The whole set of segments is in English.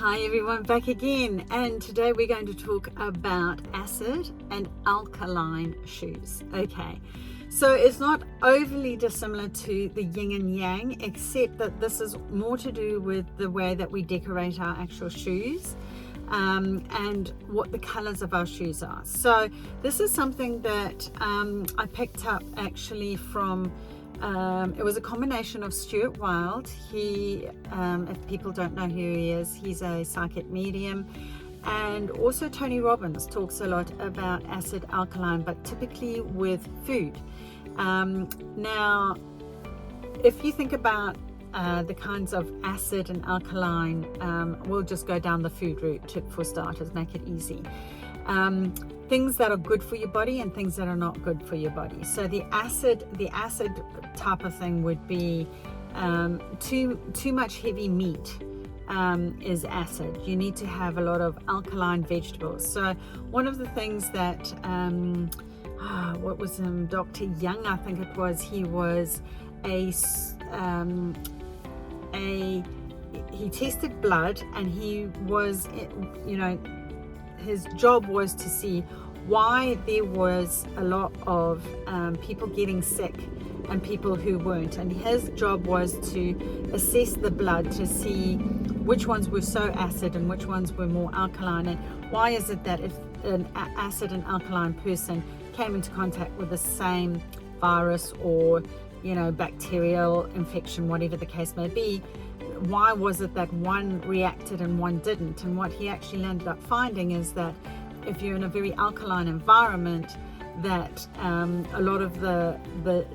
Hi everyone, back again, and today we're going to talk about acid and alkaline shoes. Okay, so it's not overly dissimilar to the yin and yang, except that this is more to do with the way that we decorate our actual shoes and what the colors of our shoes are. So this is something that I picked up actually from it was a combination of Stuart Wilde. He, if people don't know who he is, he's a psychic medium, and also Tony Robbins talks a lot about acid alkaline, but typically with food. Now, if you think about the kinds of acid and alkaline, we'll just go down the food route for starters, make it easy. Things that are good for your body and things that are not good for your body. So the acid type of thing would be too much heavy meat is acid. You need to have a lot of alkaline vegetables. So one of the things that what was Dr. Young, I think it was, he was he tested blood, and he was, his job was to see why there was a lot of people getting sick and people who weren't, and his job was to assess the blood to see which ones were so acid and which ones were more alkaline, and why is it that if an acid and alkaline person came into contact with the same virus or bacterial infection, whatever the case may be, why was it that one reacted and one didn't? And what he actually ended up finding is that if you're in a very alkaline environment, that a lot of the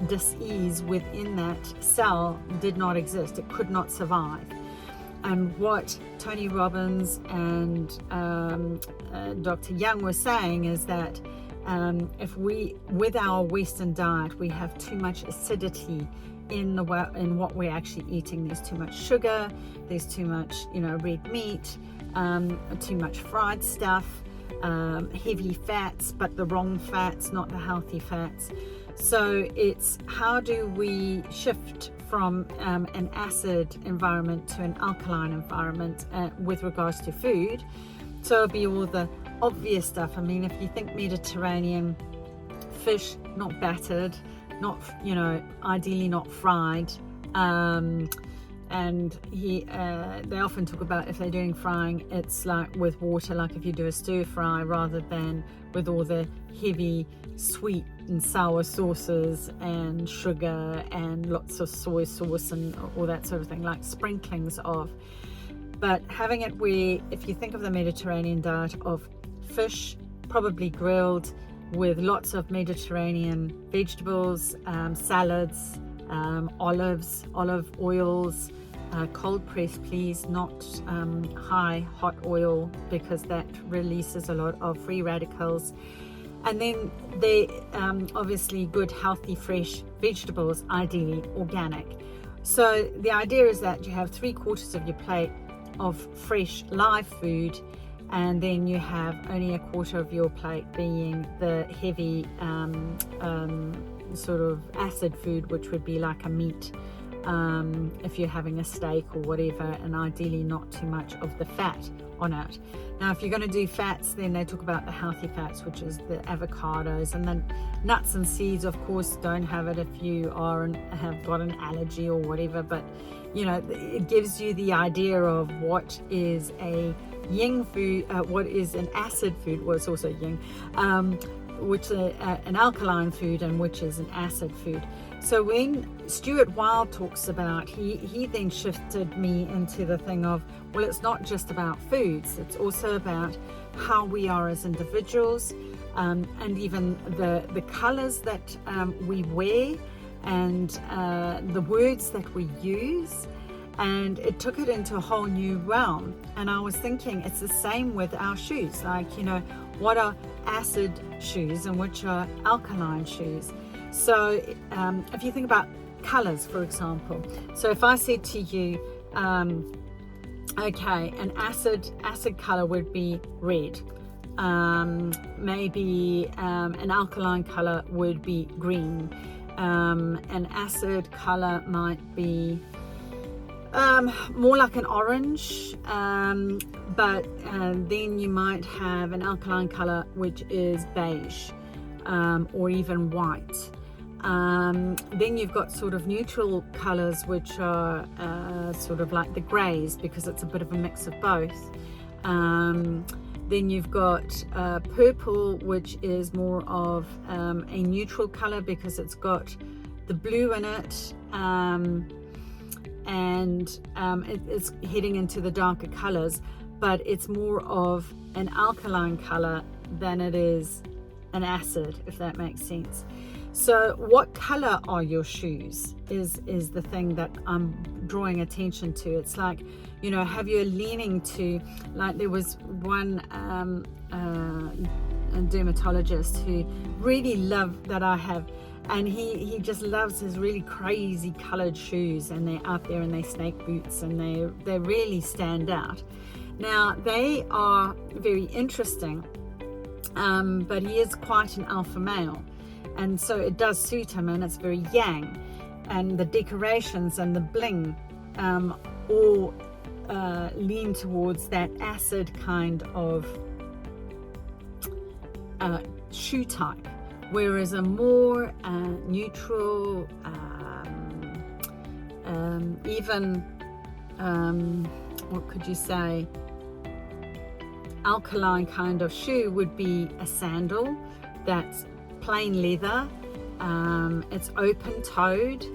dis-ease within that cell did not exist. It could not survive. And what Tony Robbins and Dr. Young were saying is that if we, with our Western diet, we have too much acidity in what we're actually eating. There's too much sugar, there's too much red meat, too much fried stuff, heavy fats, but the wrong fats, not the healthy fats. So it's how do we shift from an acid environment to an alkaline environment with regards to food. So it'll be all the obvious stuff. I mean, if you think Mediterranean, fish not battered, not ideally not fried, and they often talk about if they're doing frying, it's like with water, like if you do a stir fry, rather than with all the heavy sweet and sour sauces and sugar and lots of soy sauce and all that sort of thing, like sprinklings of. But having it where, if you think of the Mediterranean diet, of fish probably grilled with lots of Mediterranean vegetables, salads, olive oils, cold press please, not high hot oil, because that releases a lot of free radicals. And then they obviously good healthy fresh vegetables, ideally organic. So the idea is that you have 3/4 of your plate of fresh live food, and then you have only 1/4 of your plate being the heavy sort of acid food, which would be like a meat, if you're having a steak or whatever, and ideally not too much of the fat on it. Now, if you're going to do fats, then they talk about the healthy fats, which is the avocados, and then nuts and seeds. Of course, don't have it if you have got an allergy or whatever, but it gives you the idea of what is a yin food, what is an acid food. Well, it's also yin, which is an alkaline food, and which is an acid food. So when Stuart Wilde talks about, he then shifted me into the thing of, well, it's not just about foods, it's also about how we are as individuals, and even the colors that we wear, and the words that we use. And it took it into a whole new realm. And I was thinking it's the same with our shoes, like what are acid shoes and which are alkaline shoes. So if you think about colors, for example, so if I said to you, okay, an acid color would be red, maybe an alkaline color would be green, an acid color might be More like an orange, but then you might have an alkaline color which is beige, or even white. Then you've got sort of neutral colors which are sort of like the grays, because it's a bit of a mix of both. Then you've got purple, which is more of a neutral color because it's got the blue in it, and it's heading into the darker colors, but it's more of an alkaline color than it is an acid, if that makes sense. So what color are your shoes is the thing that I'm drawing attention to. It's like, you know, have you a leaning to, like there was one a dermatologist who really loved that I have, and he just loves his really crazy colored shoes, and they're out there, and they snake boots, and they really stand out. Now they are very interesting, but he is quite an alpha male, and so it does suit him, and it's very yang, and the decorations and the bling all lean towards that acid kind of shoe type, whereas a more neutral, even what could you say, alkaline kind of shoe would be a sandal that's plain leather, it's open-toed.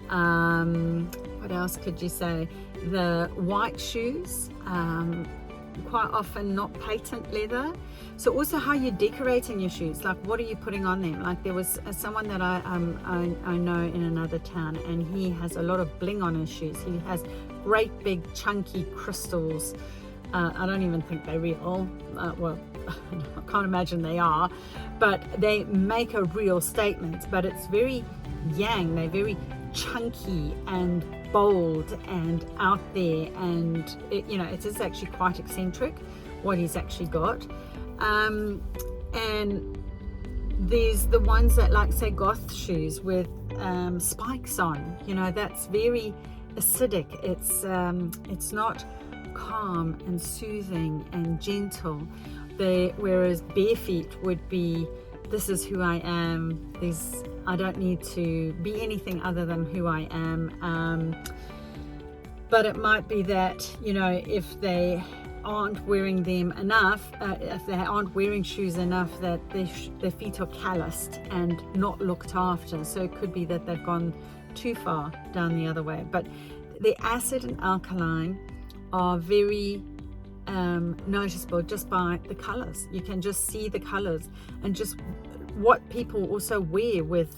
What else could you say? The white shoes, quite often not patent leather. So also how you're decorating your shoes, like what are you putting on them? Like there was someone that I know in another town, and he has a lot of bling on his shoes. He has great big chunky crystals. I don't even think they're real. Well, I can't imagine they are, but they make a real statement. But it's very yang. They're very chunky and bold and out there, and you know, it is actually quite eccentric what he's actually got. And there's the ones that, like say, goth shoes with spikes on, you know, that's very acidic. It's not calm and soothing and gentle. Whereas bare feet would be, this is who I am, I don't need to be anything other than who I am. But it might be that, you know, if they aren't wearing them enough, if they aren't wearing shoes enough, that their feet are calloused and not looked after. So it could be that they've gone too far down the other way. But the acid and alkaline are very noticeable just by the colors. You can just see the colors and just what people also wear with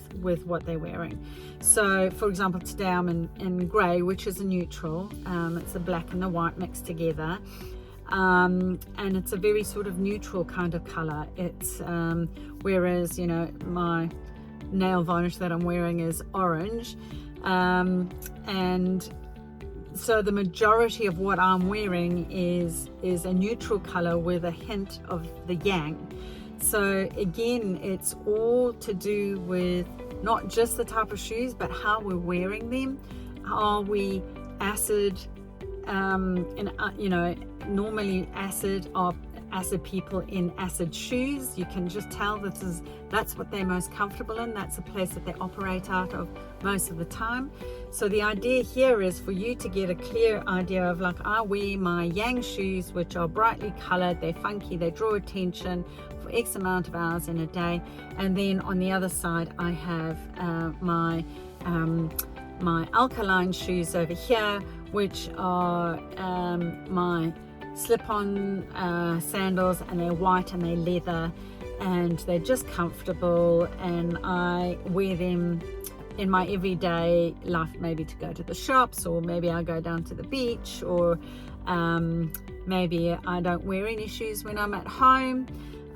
what they're wearing. So for example, today I'm in grey, which is a neutral. It's the black and the white mixed together, and it's a very sort of neutral kind of color. It's whereas, you know, my nail varnish that I'm wearing is orange, and so the majority of what I'm wearing is a neutral color with a hint of the yang. So again, it's all to do with not just the type of shoes, but how we're wearing them. Are we acid, and you know, normally acid are acid people in acid shoes. You can just tell that's what they're most comfortable in. That's the place that they operate out of most of the time. So the idea here is for you to get a clear idea of, like, I wear my yang shoes, which are brightly colored, they're funky, they draw attention for X amount of hours in a day. And then on the other side, I have my alkaline shoes over here, which are my slip-on sandals, and they're white and they're leather, and they're just comfortable, and I wear them in my everyday life, maybe to go to the shops, or maybe I go down to the beach, or maybe I don't wear any shoes when I'm at home.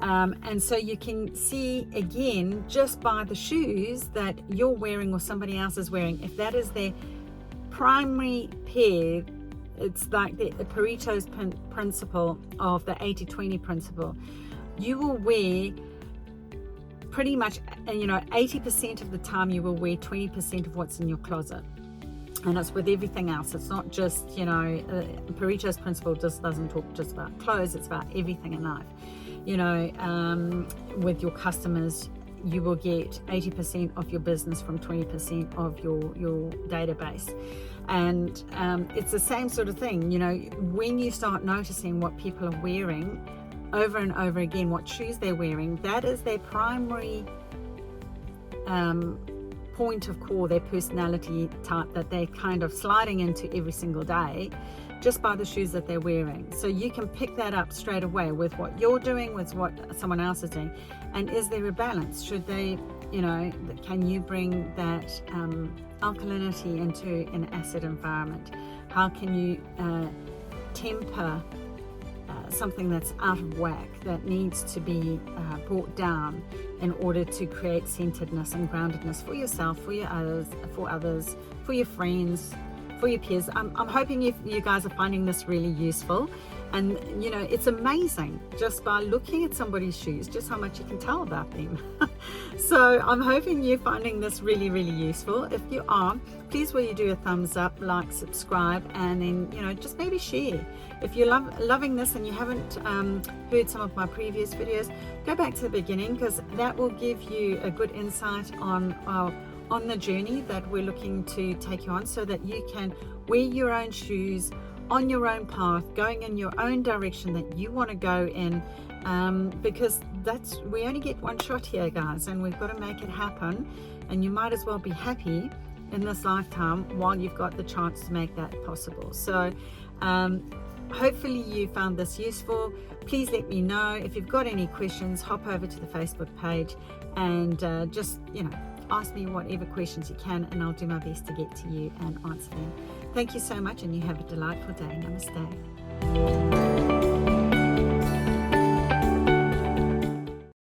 And so you can see again just by the shoes that you're wearing or somebody else is wearing, if that is their primary pair. It's like the Pareto's principle of the 80-20 principle. You will wear pretty much, you know, 80% of the time you will wear 20% of what's in your closet. And it's with everything else. It's not just, Pareto's principle just doesn't talk just about clothes. It's about everything in life. With your customers, you will get 80% of your business from 20% of your database. And it's the same sort of thing. When you start noticing what people are wearing over and over again, what shoes they're wearing, that is their primary point of call, their personality type that they're kind of sliding into every single day, just by the shoes that they're wearing. So you can pick that up straight away with what you're doing, with what someone else is doing. And is there a balance? Should they, can you bring that alkalinity into an acid environment? How can you temper something that's out of whack, that needs to be brought down in order to create centeredness and groundedness for yourself, for others, for your friends, for your peers. I'm hoping you guys are finding this really useful. And it's amazing just by looking at somebody's shoes just how much you can tell about them. So I'm hoping you're finding this really, really useful. If you are, please will you do a thumbs up, like, subscribe, and then just maybe share. If you're loving this and you haven't heard some of my previous videos, go back to the beginning, because that will give you a good insight on the journey that we're looking to take you on, so that you can wear your own shoes on your own path, going in your own direction that you want to go in, because we only get one shot here, guys, and we've got to make it happen. And you might as well be happy in this lifetime while you've got the chance to make that possible. So hopefully you found this useful. Please let me know if you've got any questions. Hop over to the Facebook page and just ask me whatever questions you can, and I'll do my best to get to you and answer them. Thank you so much, and you have a delightful day. Namaste.